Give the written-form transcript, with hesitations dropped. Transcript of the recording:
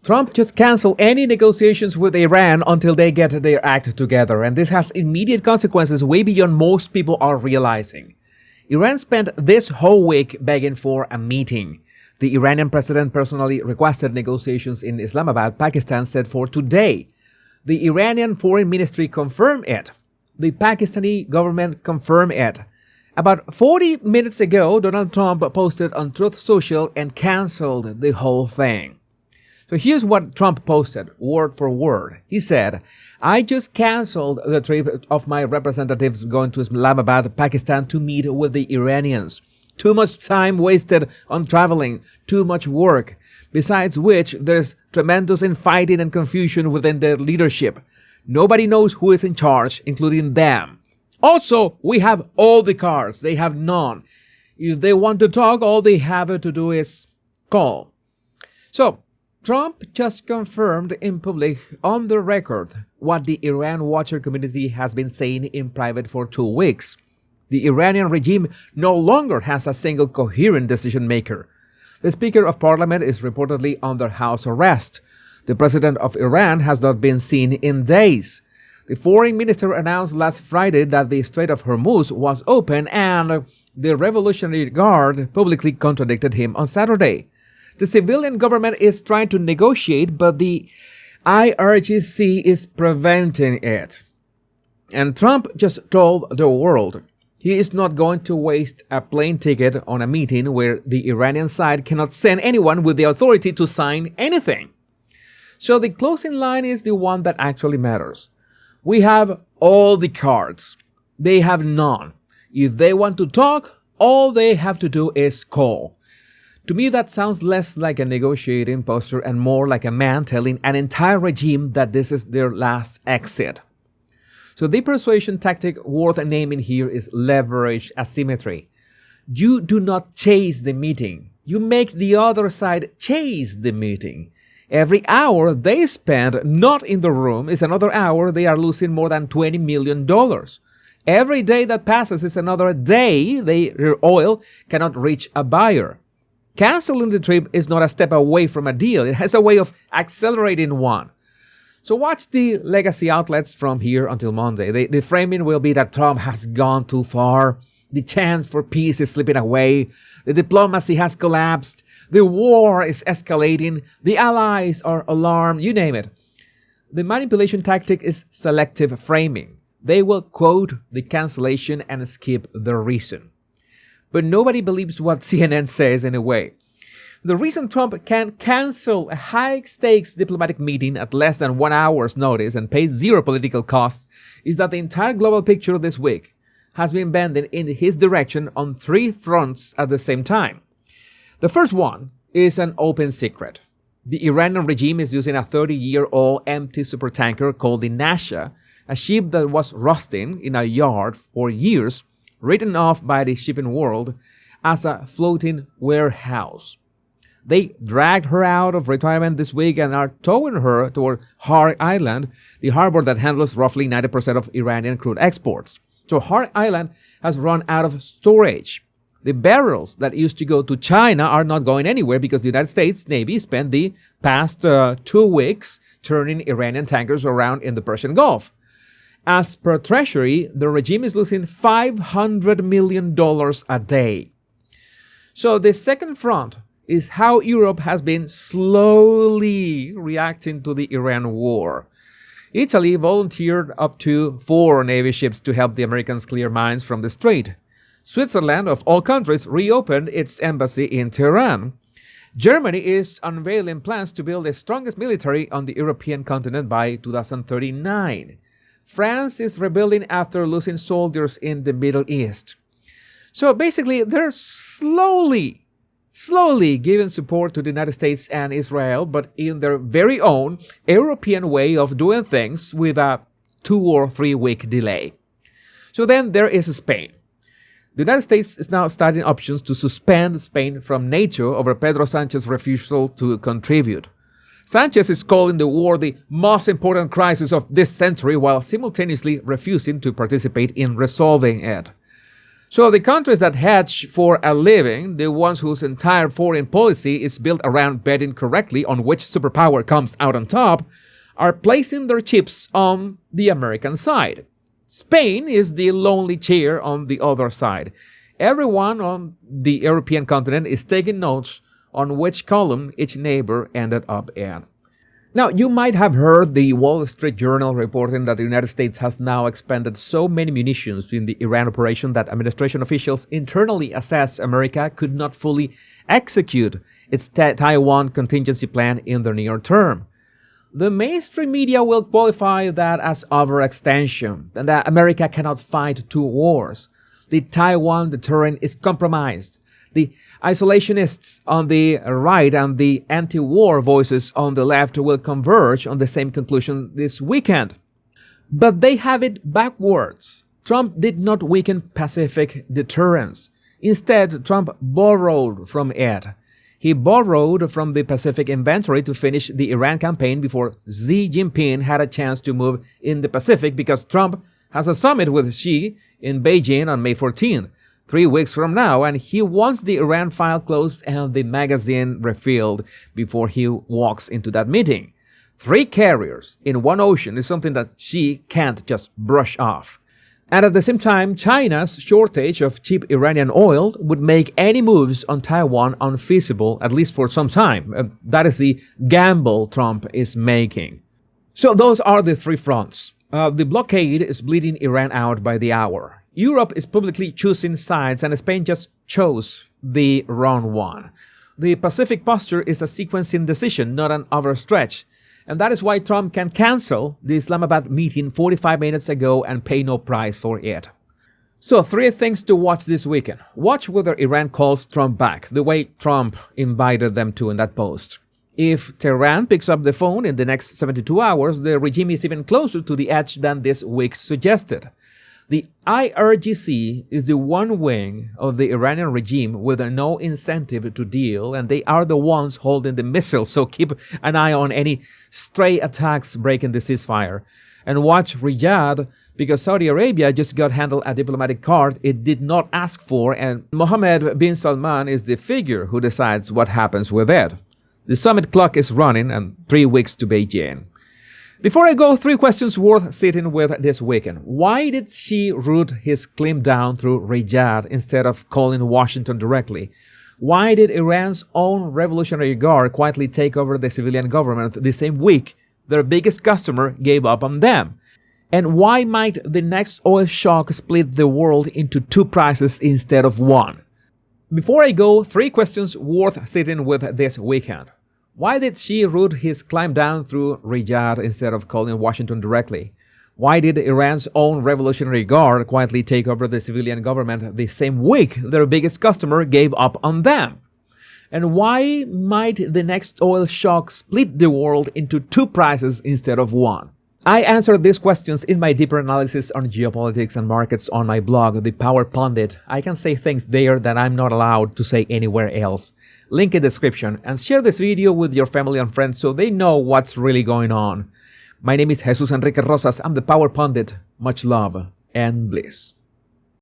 Trump just canceled any negotiations with Iran until they get their act together, and this has immediate consequences way beyond most people are realizing. Iran spent this whole week begging for a meeting. The Iranian president personally requested negotiations in Islamabad, Pakistan, set for today. The Iranian Foreign Ministry confirmed it. The Pakistani government confirmed it. About 40 minutes ago, Donald Trump posted on Truth Social and canceled the whole thing. So here's what Trump posted, word for word. He said, "I just canceled the trip of my representatives going to Islamabad, Pakistan to meet with the Iranians. Too much time wasted on traveling, too much work. Besides which, there's tremendous infighting and confusion within their leadership. Nobody knows who is in charge, including them. Also, we have all the cards. They have none. If they want to talk, all they have to do is call." So, Trump just confirmed in public, on the record, what the Iran watcher community has been saying in private for 2 weeks. The Iranian regime no longer has a single coherent decision maker. The Speaker of Parliament is reportedly under house arrest. The President of Iran has not been seen in days. The Foreign Minister announced last Friday that the Strait of Hormuz was open, and the Revolutionary Guard publicly contradicted him on Saturday. The civilian government is trying to negotiate, but the IRGC is preventing it. And Trump just told the world he is not going to waste a plane ticket on a meeting where the Iranian side cannot send anyone with the authority to sign anything. So the closing line is the one that actually matters. We have all the cards. They have none. If they want to talk, all they have to do is call. To me, that sounds less like a negotiating posture and more like a man telling an entire regime that this is their last exit. So the persuasion tactic worth naming here is leverage asymmetry. You do not chase the meeting. You make the other side chase the meeting. Every hour they spend not in the room is another hour they are losing more than $20 million. Every day that passes is another day their oil cannot reach a buyer. Canceling the trip is not a step away from a deal. It has a way of accelerating one. So watch the legacy outlets from here until Monday. The framing will be that Trump has gone too far. The chance for peace is slipping away. The diplomacy has collapsed. The war is escalating. The allies are alarmed. You name it. The manipulation tactic is selective framing. They will quote the cancellation and skip the reason. But nobody believes what CNN says anyway. The reason Trump can cancel a high-stakes diplomatic meeting at less than 1 hour's notice and pay zero political costs is that the entire global picture this week has been bending in his direction on 3 fronts at the same time. The first one is an open secret. The Iranian regime is using a 30-year-old empty supertanker called the Nasha, a ship that was rusting in a yard for years, written off by the shipping world as a floating warehouse. They dragged her out of retirement this week and are towing her toward Har Island, the harbor that handles roughly 90% of Iranian crude exports. So Har Island has run out of storage. The barrels that used to go to China are not going anywhere because the United States Navy spent the past 2 weeks turning Iranian tankers around in the Persian Gulf. As per Treasury, the regime is losing $500 million a day. So the second front is how Europe has been slowly reacting to the Iran war. Italy volunteered up to 4 Navy ships to help the Americans clear mines from the strait. Switzerland, of all countries, reopened its embassy in Tehran. Germany is unveiling plans to build the strongest military on the European continent by 2039. France is rebuilding after losing soldiers in the Middle East. So basically, they're slowly giving support to the United States and Israel, but in their very own European way of doing things with a 2 or 3 week delay. So then there is Spain. The United States is now studying options to suspend Spain from NATO over Pedro Sanchez's refusal to contribute. Sanchez is calling the war the most important crisis of this century while simultaneously refusing to participate in resolving it. So the countries that hedge for a living, the ones whose entire foreign policy is built around betting correctly on which superpower comes out on top, are placing their chips on the American side. Spain is the lonely chair on the other side. Everyone on the European continent is taking notes on which column each neighbor ended up in. Now, you might have heard the Wall Street Journal reporting that the United States has now expended so many munitions in the Iran operation that administration officials internally assess America could not fully execute its Taiwan contingency plan in the near term. The mainstream media will qualify that as overextension and that America cannot fight two wars. The Taiwan deterrent is compromised. The isolationists on the right and the anti-war voices on the left will converge on the same conclusion this weekend. But they have it backwards. Trump did not weaken Pacific deterrence. Instead, Trump borrowed from it. He borrowed from the Pacific inventory to finish the Iran campaign before Xi Jinping had a chance to move in the Pacific because Trump has a summit with Xi in Beijing on May 14, 3 weeks from now, and he wants the Iran file closed and the magazine refilled before he walks into that meeting. 3 carriers in one ocean is something that Xi can't just brush off. And at the same time, China's shortage of cheap Iranian oil would make any moves on Taiwan unfeasible, at least for some time. That is the gamble Trump is making. So those are the 3 fronts. The blockade is bleeding Iran out by the hour. Europe is publicly choosing sides, and Spain just chose the wrong one. The Pacific posture is a sequencing decision, not an overstretch. And that is why Trump can cancel the Islamabad meeting 45 minutes ago and pay no price for it. So 3 things to watch this weekend. Watch whether Iran calls Trump back, the way Trump invited them to in that post. If Tehran picks up the phone in the next 72 hours, the regime is even closer to the edge than this week suggested. The IRGC is the one wing of the Iranian regime with no incentive to deal, and they are the ones holding the missiles, so keep an eye on any stray attacks breaking the ceasefire. And watch Riyadh, because Saudi Arabia just got handed a diplomatic card it did not ask for, and Mohammed bin Salman is the figure who decides what happens with it. The summit clock is running, and 3 weeks to Beijing. Before I go, 3 questions worth sitting with this weekend. Why did Xi route his claim down through Riyadh instead of calling Washington directly? Why did Iran's own Revolutionary Guard quietly take over the civilian government the same week their biggest customer gave up on them? And why might the next oil shock split the world into 2 prices instead of 1? Before I go, 3 questions worth sitting with this weekend. Why did Xi route his climb down through Riyadh instead of calling Washington directly? Why did Iran's own Revolutionary Guard quietly take over the civilian government the same week their biggest customer gave up on them? And why might the next oil shock split the world into 2 prices instead of 1? I answered these questions in my deeper analysis on geopolitics and markets on my blog, The Power Pundit. I can say things there that I'm not allowed to say anywhere else. Link in description, and share this video with your family and friends so they know what's really going on. My name is Jesus Enrique Rosas. I'm The Power Pundit. Much love and bliss.